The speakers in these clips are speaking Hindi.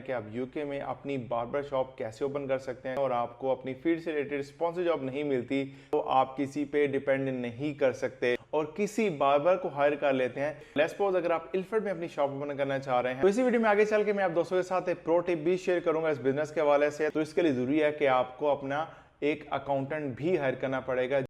कि आप यूके में अपनी बार्बर शॉप कैसे ओपन कर सकते हैं और आपको अपनी फील्ड से रिलेटेड स्पॉन्सर जॉब नहीं मिलती तो आप किसी पे डिपेंड नहीं कर सकते और किसी बार्बर को हायर कर लेते हैं। लेट्स सपोज अगर आप इल्फर्ड में अपनी शॉप ओपन करना चाह रहे हैं तो इसी वीडियो में आगे चल के मैं आप दोस्तों के साथ एक प्रो टिप भी शेयर करूंगा इस बिजनेस के हवाले से। तो इसके लिए जरूरी है कि आपको अपना एक अकाउंटेंट भी हायर करना पड़ेगा।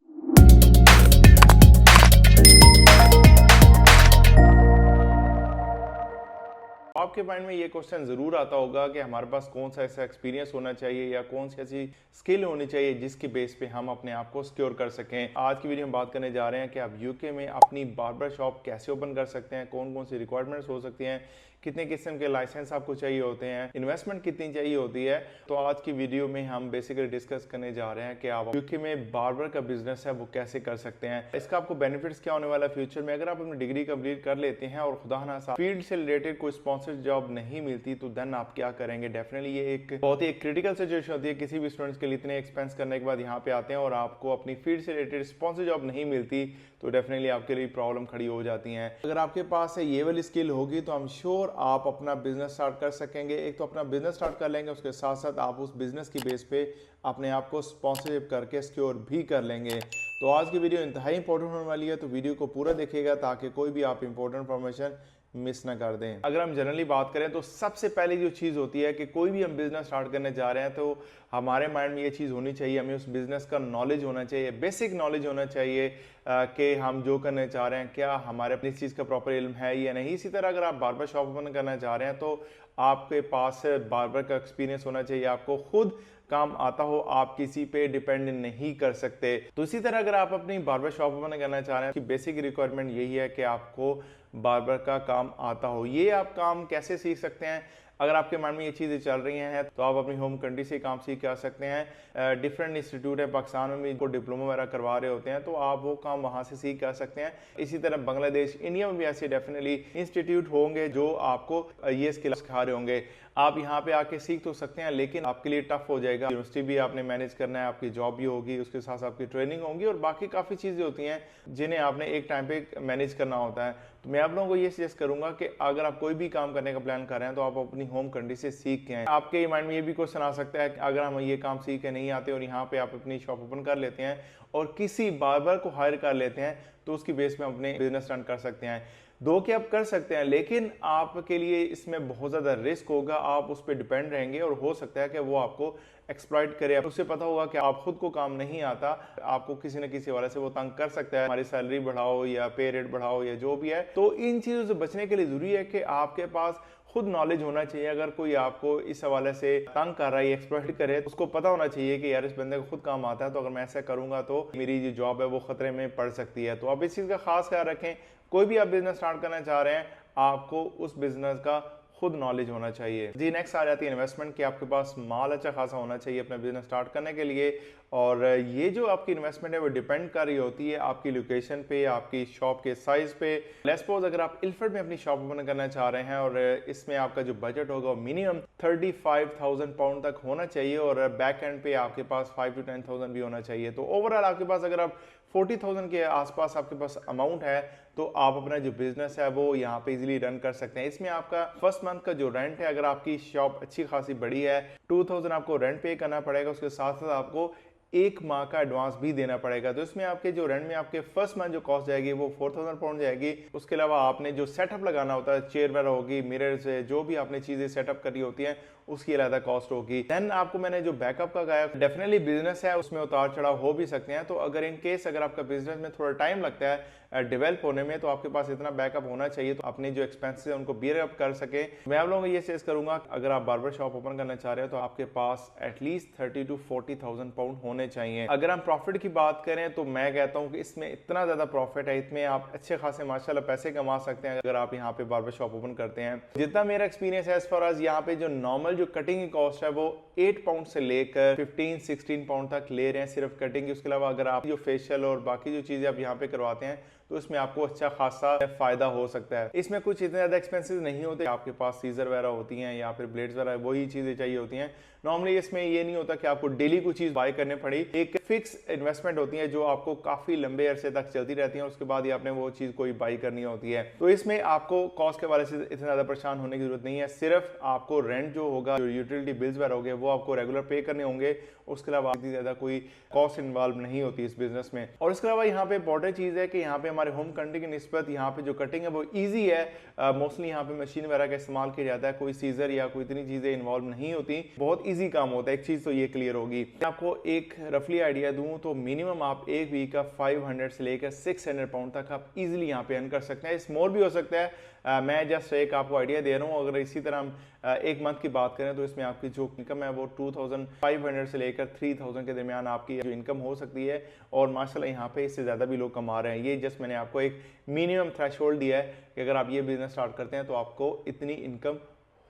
आपके माइंड में ये क्वेश्चन जरूर आता होगा कि हमारे पास कौन सा ऐसा एक्सपीरियंस होना चाहिए या कौन सी ऐसी स्किल होनी चाहिए जिसके बेस पे हम अपने आप को सिक्योर कर सकें। आज की वीडियो में बात करने जा रहे हैं कि आप यूके में अपनी बार्बर शॉप कैसे ओपन कर सकते हैं, कौन कौन सी रिक्वायरमेंट्स हो सकती हैं, कितने किस्म के लाइसेंस आपको चाहिए होते हैं, इन्वेस्टमेंट कितनी चाहिए होती है। तो आज की वीडियो में हम बेसिकली डिस्कस करने जा रहे हैं कि आप यूके में बार्बर का बिजनेस है वो कैसे कर सकते हैं, इसका आपको बेनिफिट्स क्या होने वाला है फ्यूचर में। अगर आप अपनी डिग्री कंप्लीट कर लेते हैं और खुदा ना फील्ड से रिलेटेड कोई स्पॉन्सर जॉब नहीं मिलती तो देन आप क्या करेंगे। डेफिनेटली ये एक बहुत ही क्रिटिकल सिचुएशन होती है किसी भी स्टूडेंट्स के लिए। इतने एक्सपेंस करने के बाद यहाँ पे आते हैं और आपको अपनी फील्ड से रिलेटेड स्पॉन्सर जॉब नहीं मिलती तो डेफिनेटली आपके लिए प्रॉब्लम खड़ी हो जाती हैं। अगर आपके पास ये वाली स्किल होगी तो आई एम श्योर आप अपना बिजनेस स्टार्ट कर सकेंगे। एक तो अपना बिजनेस स्टार्ट कर लेंगे, उसके साथ साथ आप उस बिजनेस की बेस पे अपने आप को स्पॉन्सरशिप करके सिक्योर भी कर लेंगे। तो आज की वीडियो इंतहाई इंपॉर्टेंट होने वाली है, तो वीडियो को पूरा देखिएगा ताकि कोई भी आप इंपॉर्टेंट इन्फॉर्मेशन मिस ना कर दें। अगर हम जनरली बात करें तो सबसे पहले जो चीज़ होती है कि कोई भी हम बिजनेस स्टार्ट करने जा रहे हैं तो हमारे माइंड में ये चीज़ होनी चाहिए, हमें उस बिजनेस का नॉलेज होना चाहिए, बेसिक नॉलेज होना चाहिए कि हम जो करने चाह रहे हैं क्या हमारे अपनी चीज़ का प्रॉपर इल्म है या नहीं। इसी तरह अगर आप बार्बर शॉप ओपन करना चाह रहे हैं तो आपके पास बार्बर का एक्सपीरियंस होना चाहिए, आपको खुद काम आता हो, आप किसी पे डिपेंड नहीं कर सकते। तो इसी तरह अगर आप अपनी बार्बर शॉप ओपन करना चाह रहे हैं कि बेसिक रिक्वायरमेंट यही है कि आपको बार्बर का काम आता हो। ये आप काम कैसे सीख सकते हैं? अगर आपके माइंड में ये चीज़ें चल रही हैं तो आप अपनी होम कंट्री से काम सीख के आ सकते हैं। डिफरेंट इंस्टीट्यूट है पाकिस्तान में भी इनको डिप्लोमा वगैरह करवा रहे होते हैं तो आप वो काम वहाँ से सीख के आ सकते हैं। इसी तरह बांग्लादेश, इंडिया में भी ऐसे डेफिनेटली इंस्टीट्यूट होंगे जो आपको ये स्किल सिखा रहे होंगे। आप यहाँ पे आके सीख तो सकते हैं लेकिन आपके लिए टफ हो जाएगा। यूनिवर्सिटी भी आपने मैनेज करना है, आपकी जॉब भी होगी, उसके साथ आपकी ट्रेनिंग होगी और बाकी काफ़ी चीज़ें होती हैं जिन्हें आपने एक टाइम पे मैनेज करना होता है। तो मैं आप लोगों को ये सजेस्ट करूंगा कि अगर आप कोई भी काम करने का प्लान कर रहे हैं तो आप अपनी होम कंट्री से सीख के आए। आपके माइंड में ये भी क्वेश्चन आ सकता है कि अगर हम ये काम सीख के नहीं आते और यहाँ पे आप अपनी शॉप ओपन कर लेते हैं और किसी बार्बर को हायर कर लेते हैं तो उसकी बेस में अपने बिजनेस रन कर सकते हैं। दो कि आप कर सकते हैं लेकिन आपके लिए इसमें बहुत ज़्यादा रिस्क होगा, आप उस पर डिपेंड रहेंगे और हो सकता है कि वो आपको एक्सप्लॉइट करे। उसे पता होगा कि आप खुद को काम नहीं आता, आपको किसी न किसी वाले से वो तंग कर सकता है, हमारी सैलरी बढ़ाओ या पे रेट बढ़ाओ या जो भी है। तो इन चीज़ों से बचने के लिए ज़रूरी है कि आपके पास खुद नॉलेज होना चाहिए। अगर कोई आपको इस हवाले से तंग कर रहा है, एक्सप्लॉइट करे, उसको पता होना चाहिए कि यार इस बंदे को खुद काम आता है तो अगर मैं ऐसा करूंगा तो मेरी जो जॉब है वो खतरे में पड़ सकती है। तो आप इस चीज़ का खास ख्याल रखें। कोई भी आप बिजनेस स्टार्ट करना चाह रहे हैं आपको उस बिजनेस का खुद नॉलेज होना चाहिए। जी नेक्स्ट आ जाती है इन्वेस्टमेंट कि आपके पास माल अच्छा खासा होना चाहिए अपना बिजनेस स्टार्ट करने के लिए। और ये जो आपकी इन्वेस्टमेंट है वो डिपेंड कर रही होती है आपकी लोकेशन पे, आपकी शॉप के साइज पे। लेट्स सपोज अगर आप इल्फर्ड में अपनी शॉप ओपन करना चाह रहे हैं और इसमें आपका जो बजट होगा वो मिनिमम 35,000 पाउंड तक होना चाहिए और बैक एंड पे आपके पास 5 to 10,000 भी होना चाहिए। तो ओवरऑल आपके पास अगर आप 40,000 के आसपास आपके पास अमाउंट है तो आप अपना जो बिजनेस है वो यहाँ पे इजीली रन कर सकते हैं। इसमें आपका फर्स्ट मंथ का जो रेंट है, अगर आपकी शॉप अच्छी खासी बड़ी है, 2,000 आपको रेंट पे करना पड़ेगा। उसके साथ साथ आपको एक माह का एडवांस भी देना पड़ेगा। तो इसमें आपके जो रेंट में आपके फर्स्ट मंथ जो कॉस्ट जाएगी वो 4,000 पाउंड जाएगी। उसके अलावा आपने जो सेटअप लगाना होता है, चेयर वगैरह होगी, मिरर्स है, जो भी आपने चीजें सेटअप करी होती हैं उसकी अलग कॉस्ट होगी। देन आपको मैंने जो बैकअप का कहा, डेफिनेटली बिजनेस है उसमें उतार चढ़ाव हो भी सकते हैं। तो अगर इन केस अगर आपका बिजनेस में थोड़ा टाइम लगता है डेवलप होने में तो आपके पास इतना बैकअप होना चाहिए तो अपने जो एक्सपेंसेस है उनको बियर अप कर सके। मैं आप लोगों को ये सजेस्ट करूंगा अगर आप बार्बर शॉप ओपन करना चाह रहे हो तो आपके पास एटलीस्ट 30 to 40,000 पाउंड होने चाहिए। अगर हम प्रॉफिट की बात करें तो मैं कहता हूं कि इसमें इतना ज्यादा प्रॉफिट है, इसमें आप अच्छे खासे माशाल्लाह पैसे कमा सकते हैं अगर आप यहाँ पे बार्बर शॉप ओपन करते हैं। जितना मेरा एक्सपीरियंस है एज फार एज यहाँ पे जो नॉर्मल जो कटिंग की कॉस्ट है वो 8 पाउंड से लेकर 15-16 पाउंड तक ले रहे हैं सिर्फ कटिंग की। उसके अलावा अगर आप जो फेशियल और बाकी जो चीजें आप यहाँ पे करवाते हैं तो इसमें आपको अच्छा खासा फायदा हो सकता है। इसमें कुछ इतने ज्यादा एक्सपेंसेस नहीं होते, आपके पास सीजर वगैरह होती हैं या फिर ब्लेड्स वगैरह वही चीजें चाहिए होती हैं। नॉर्मली इसमें ये नहीं होता कि आपको डेली कुछ चीज बाय करने पड़ी, एक फिक्स इन्वेस्टमेंट होती है जो आपको काफी लंबे अरसे तक चलती रहती है, उसके बाद ही आपने वो चीज कोई बाई करनी होती है। तो इसमें आपको कॉस्ट के वाले से इतना ज्यादा परेशान होने की जरूरत नहीं है। सिर्फ आपको रेंट जो होगा, जो यूटिलिटी बिल्स वगैरह हो गए, वो आपको रेगुलर पे करने होंगे। उसके अलावा इतनी ज्यादा कोई कॉस्ट इन्वॉल्व नहीं होती इस बिजनेस में। और इसके अलावा यहाँ पे इंपॉर्टेंट चीज है कि यहाँ पे हमारे होम कंट्री की निस्बत यहाँ पे जो कटिंग है वो ईजी है। मोस्टली यहाँ पे मशीन वगैरह का इस्तेमाल किया जाता है, कोई सीजर या कोई इतनी चीजें इन्वॉल्व नहीं होती, बहुत ईजी काम होता है। एक चीज तो ये क्लियर होगी। आपको एक रफली आइडिया दूं तो मिनिमम आप एक वीक का 500 से लेकर 600 पाउंड तक आप इजीली यहाँ पे अर्न कर सकते हैं। इस मोर भी हो सकता है। मैं जस्ट एक आपको आइडिया दे रहा हूँ। अगर इसी तरह हम एक मंथ की बात करें तो इसमें आपकी जो इनकम है वो 2500 से लेकर 3000 के दरमियान आपकी जो इनकम हो सकती है। और माशाल्लाह यहाँ पे इससे ज़्यादा भी लोग कमा रहे हैं। ये जस्ट मैंने आपको एक मिनिमम थ्रेशोल्ड दिया है कि अगर आप ये बिजनेस स्टार्ट करते हैं तो आपको इतनी इनकम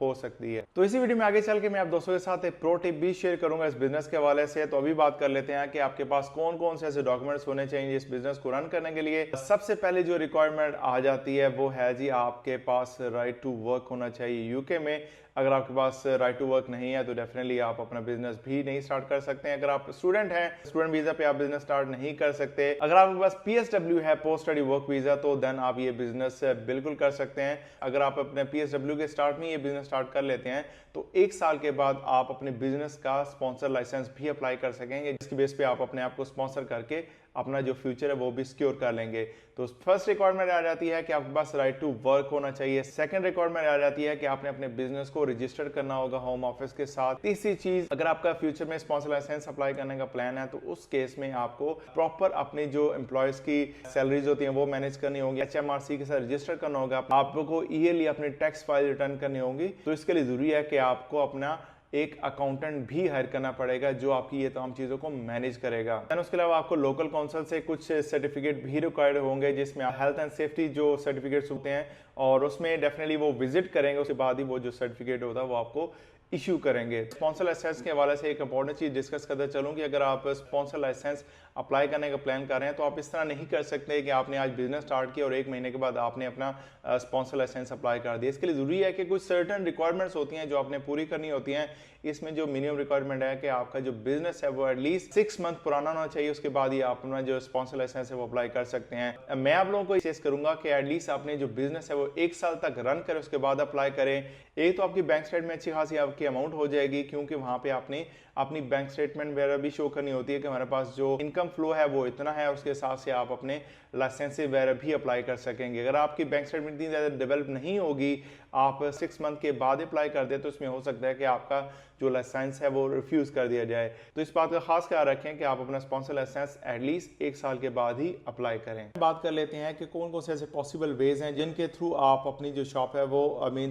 हो सकती है। तो इसी वीडियो में आगे चल के मैं आप दोस्तों के साथ एक प्रो टिप भी शेयर करूंगा इस बिजनेस के हवाले से। तो अभी बात कर लेते हैं कि आपके पास कौन कौन से ऐसे डॉक्यूमेंट्स होने चाहिए इस बिजनेस को रन करने के लिए। सबसे पहले जो रिक्वायरमेंट आ जाती है वो है जी, आपके पास राइट टू वर्क होना चाहिए यूके में। अगर आपके पास राइट टू वर्क नहीं है तो डेफिनेटली आप अपना बिजनेस भी नहीं स्टार्ट कर सकते हैं। अगर आप स्टूडेंट हैं, स्टूडेंट वीजा पे आप बिजनेस स्टार्ट नहीं कर सकते। अगर आपके पास PSW है, पोस्ट स्टडी वर्क वीजा, तो देन आप ये बिजनेस बिल्कुल कर सकते हैं। अगर आप अपने PSW के स्टार्ट में ये बिजनेस स्टार्ट कर लेते हैं तो 1 साल के बाद आप अपने बिजनेस का स्पॉन्सर लाइसेंस भी अप्लाई कर सकेंगे, जिसकी बेस पे आप अपने आप को स्पॉन्सर करके अपना जो फ्यूचर है वो भी सिक्योर कर लेंगे। तो फर्स्ट रिक्वायरमेंट आ जाती है कि आपके पास राइट टू वर्क होना चाहिए। सेकंड रिक्वायरमेंट आ जाती है कि आपने अपने बिजनेस को रजिस्टर करना होगा होम ऑफिस के साथ। तीसरी चीज, अगर आपका फ्यूचर में स्पॉन्सर लाइसेंस अप्लाई करने का प्लान है तो उस केस में आपको प्रॉपर अपनी जो एम्प्लॉयज की सैलरीज होती हैं वो मैनेज करनी होगी, HMRC के साथ रजिस्टर करना होगा, आपको ईयरली अपनी टैक्स फाइल रिटर्न करनी होगी। तो इसके लिए जरूरी है कि आपको अपना एक अकाउंटेंट भी हायर करना पड़ेगा जो आपकी ये तमाम चीजों को मैनेज करेगा। उसके अलावा आपको लोकल काउंसिल से कुछ सर्टिफिकेट भी रिक्वायर्ड होंगे, जिसमें हेल्थ एंड सेफ्टी जो सर्टिफिकेट्स होते हैं और उसमें डेफिनेटली वो विजिट करेंगे, उसके बाद ही वो जो सर्टिफिकेट होता है वो आपको इशू करेंगे। स्पॉन्सर लाइसेंस के हवाले से एक इंपॉर्टेंट चीज डिस्कस करते चलूं कि अगर आप स्पॉन्सर लाइसेंस अप्लाई करने का प्लान कर रहे हैं तो आप इस तरह नहीं कर सकते कि आपने आज बिजनेस स्टार्ट किया और 1 महीने के बाद आपने अपना स्पॉन्सर लाइसेंस अप्लाई कर दिया। इसके लिए जरूरी है कि कुछ सर्टेन रिक्वायरमेंट्स होती हैं जो आपने पूरी करनी होती हैं। इसमें जो मिनिमम रिक्वायरमेंट है कि आपका जो बिजनेस है वो एटलीस्ट 6 मंथ पुराना होना चाहिए, उसके बाद ही आप अपना जो स्पॉन्सर लाइसेंस है वो अप्लाई कर सकते हैं। मैं आप लोगों को सजेस्ट करूंगा कि एटलीस्ट आपने जो बिजनेस है वो 1 साल तक रन करें, उसके बाद अप्लाई करें। एक तो आपकी बैंक स्टेटमेंट अच्छी खासी आपकी अमाउंट हो जाएगी, क्योंकि वहां पे आपने अपनी बैंक स्टेटमेंट वगैरह भी शो करनी होती है कि हमारे पास जो इनकम फ्लो है वो इतना है, उसके हिसाब से आप अपने लाइसेंस वगैरह भी अप्लाई कर सकेंगे। अगर आपकी बैंक स्टेटमेंट इतनी ज़्यादा डेवलप नहीं होगी, आप 6 मंथ के बाद अप्लाई कर दे तो इसमें हो सकता है कि आपका जो लाइसेंस है वो रिफ्यूज कर दिया जाए। तो इस बात का खास ख्याल रखें कि आप अपना स्पॉन्सर लाइसेंस एटलीस्ट 1 साल के बाद ही अप्लाई करें। बात कर लेते हैं कि कौन कौन से ऐसे पॉसिबल वेज हैं जिनके थ्रू आप अपनी जो शॉप है वो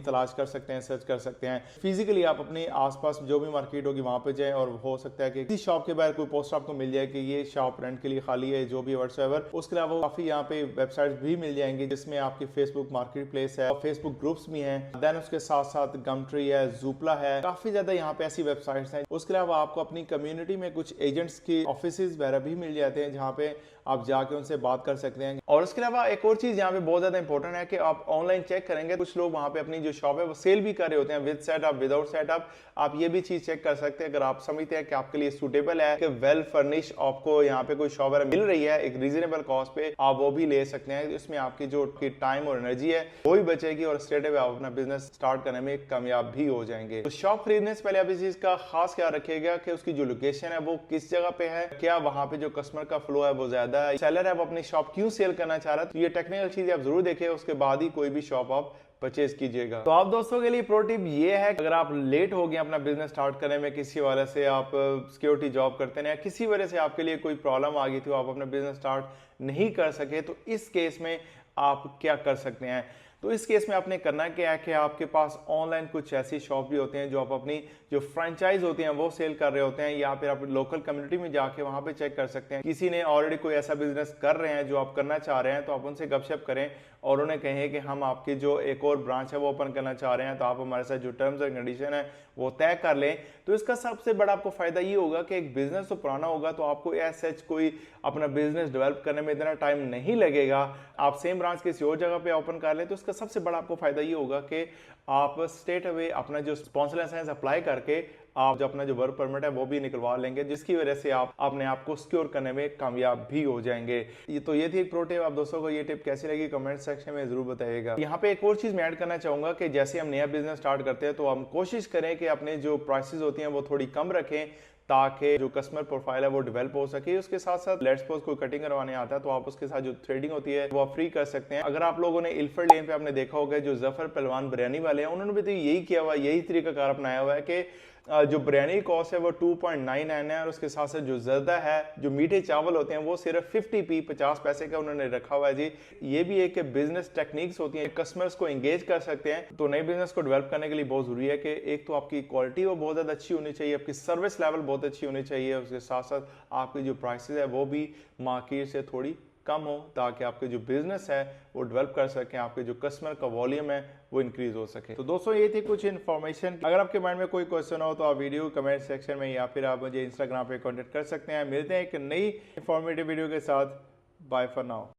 तलाश कर सकते हैं, सर्च कर सकते हैं। फिजिकली आप अपने आसपास जो भी मार्केट होगी वहां पे जाएं और हो सकता है कि किसी शॉप के बाहर कोई पोस्टर आपको मिल जाए कि ये शॉप रेंट के लिए खाली है, जो भी व्हाट्सएवर। उसके अलावा काफी यहाँ पे वेबसाइट्स भी मिल जाएंगी जिसमें आपकी फेसबुक मार्केट प्लेस है और फेसबुक ग्रुप्स भी हैं। देन उसके साथ साथ गमट्री है, जूपला है, काफी ज्यादा यहाँ पे ऐसी वेबसाइट्स हैं। उसके अलावा आपको अपनी कम्युनिटी में कुछ एजेंट्स की ऑफिसेज वगैरह भी मिल जाते हैं जहाँ पे आप जाके उनसे बात कर सकते हैं। और उसके अलावा एक और चीज यहाँ पे बहुत ज्यादा इंपॉर्टेंट है कि आप ऑनलाइन चेक करेंगे, कुछ लोग वहाँ पे अपनी जो शॉप है वो सेल भी कर रहे होते हैं विद सेटअप, विदाउट सेटअप। आप ये भी चीज चेक कर सकते हैं अगर आप समझते हैं कि आपके लिए सूटेबल है कि वेल फर्निश आपको यहाँ पे कोई शॉप मिल रही है एक रीजनेबल कॉस्ट पे, आप वो भी ले सकते हैं। इसमें आपकी जो टाइम और एनर्जी है वो भी बचेगी और स्ट्रेट अवे आप अपना बिजनेस स्टार्ट करने में कामयाब भी हो जाएंगे। तो शॉप खरीदने से पहले आप इस चीज का खास ख्याल रखिएगा कि उसकी जो लोकेशन है वो किस जगह पे है, क्या वहां पे जो कस्टमर का फ्लो है वो ज्यादा है, सेलर है वो अपनी शॉप क्यों सेल करना चाह रहा है। तो ये टेक्निकल चीज आप जरूर देखें, उसके बाद ही कोई भी शॉप आप परचेज कीजिएगा। तो आप दोस्तों के लिए प्रो टिप ये है कि अगर आप लेट हो गए अपना बिजनेस स्टार्ट करने में, किसी वजह से आप सिक्योरिटी जॉब करते हैं या किसी वजह से आपके लिए कोई प्रॉब्लम आ गई थी, आप अपना बिजनेस स्टार्ट नहीं कर सके, तो इस केस में आप क्या कर सकते हैं। तो इस केस में आपने करना क्या है कि आपके पास ऑनलाइन कुछ ऐसी शॉप भी होते हैं जो आप अपनी जो फ्रेंचाइज होती हैं वो सेल कर रहे होते हैं, या फिर आप लोकल कम्युनिटी में जाके वहां पे चेक कर सकते हैं किसी ने ऑलरेडी कोई ऐसा बिजनेस कर रहे हैं जो आप करना चाह रहे हैं, तो आप उनसे गपशप करें और उन्हें कहें कि हम आपकी जो एक और ब्रांच है वो ओपन करना चाह रहे हैं, तो आप हमारे साथ जो टर्म्स एंड कंडीशन है वो तय कर लें। तो इसका सबसे बड़ा आपको फायदा ये होगा कि एक बिजनेस तो पुराना होगा तो आपको ऐसा कोई अपना बिजनेस डेवलप करने में इतना टाइम नहीं लगेगा। आप सेम ब्रांच किसी और जगह पे ओपन कर लें तो इसका सबसे बड़ा आपको फायदा ये होगा कि आप स्ट्रेट अवे अपना जो स्पॉन्सर लाइसेंस अप्लाई करके आप जो अपना जो वर्क परमिट है वो भी निकलवा लेंगे, जिसकी वजह से आप अपने आप को सिक्योर करने में कामयाब भी हो जाएंगे। ये थी एक प्रो टिप। आप दोस्तों को ये टिप कैसी लगी कमेंट सेक्शन में जरूर बताइएगा। यहाँ पे एक और चीज मैं ऐड करना चाहूंगा कि जैसे हम नया बिजनेस स्टार्ट करते हैं तो हम कोशिश करें कि अपने जो प्राइसेस होती हैं वो थोड़ी कम रखें ताकि जो कस्टमर प्रोफाइल है वो डेवलप हो सके। उसके साथ साथ लेट्स सपोज कोई कटिंग करवाने आता है तो आप उसके साथ जो थ्रेडिंग होती है वो आप फ्री कर सकते हैं। अगर आप लोगों ने इल्फर्ड लेन पे आपने देखा होगा जो जफर पहलवान बिरयानी वाले हैं उन्होंने भी तो यही किया हुआ, यही तरीकाकार अपनाया हुआ है कि जो बिरयानी कॉस्ट है वो 2.99 है और उसके साथ साथ जो ज़र्दा है, जो मीठे चावल होते हैं वो सिर्फ 50p 50 पैसे का उन्होंने रखा हुआ है जी। ये भी एक बिजनेस टेक्निक्स होती हैं, कस्टमर्स को एंगेज कर सकते हैं। तो नए बिजनेस को डेवलप करने के लिए बहुत जरूरी है कि एक तो आपकी क्वालिटी वो बहुत ज़्यादा अच्छी होनी चाहिए, आपकी सर्विस लेवल बहुत अच्छी होनी चाहिए, उसके साथ साथ आपकी जो प्राइसेस है वो भी मार्केट से थोड़ी कम हो ताकि आपके जो बिजनेस है वो डेवलप कर सकें, आपके जो कस्टमर का वॉल्यूम है वो इंक्रीज हो सके। तो दोस्तों ये थी कुछ इन्फॉर्मेशन। अगर आपके माइंड में कोई क्वेश्चन हो तो आप वीडियो कमेंट सेक्शन में या फिर आप मुझे इंस्टाग्राम पे कांटेक्ट कर सकते हैं। मिलते हैं एक नई इंफॉर्मेटिव वीडियो के साथ। Bye for now.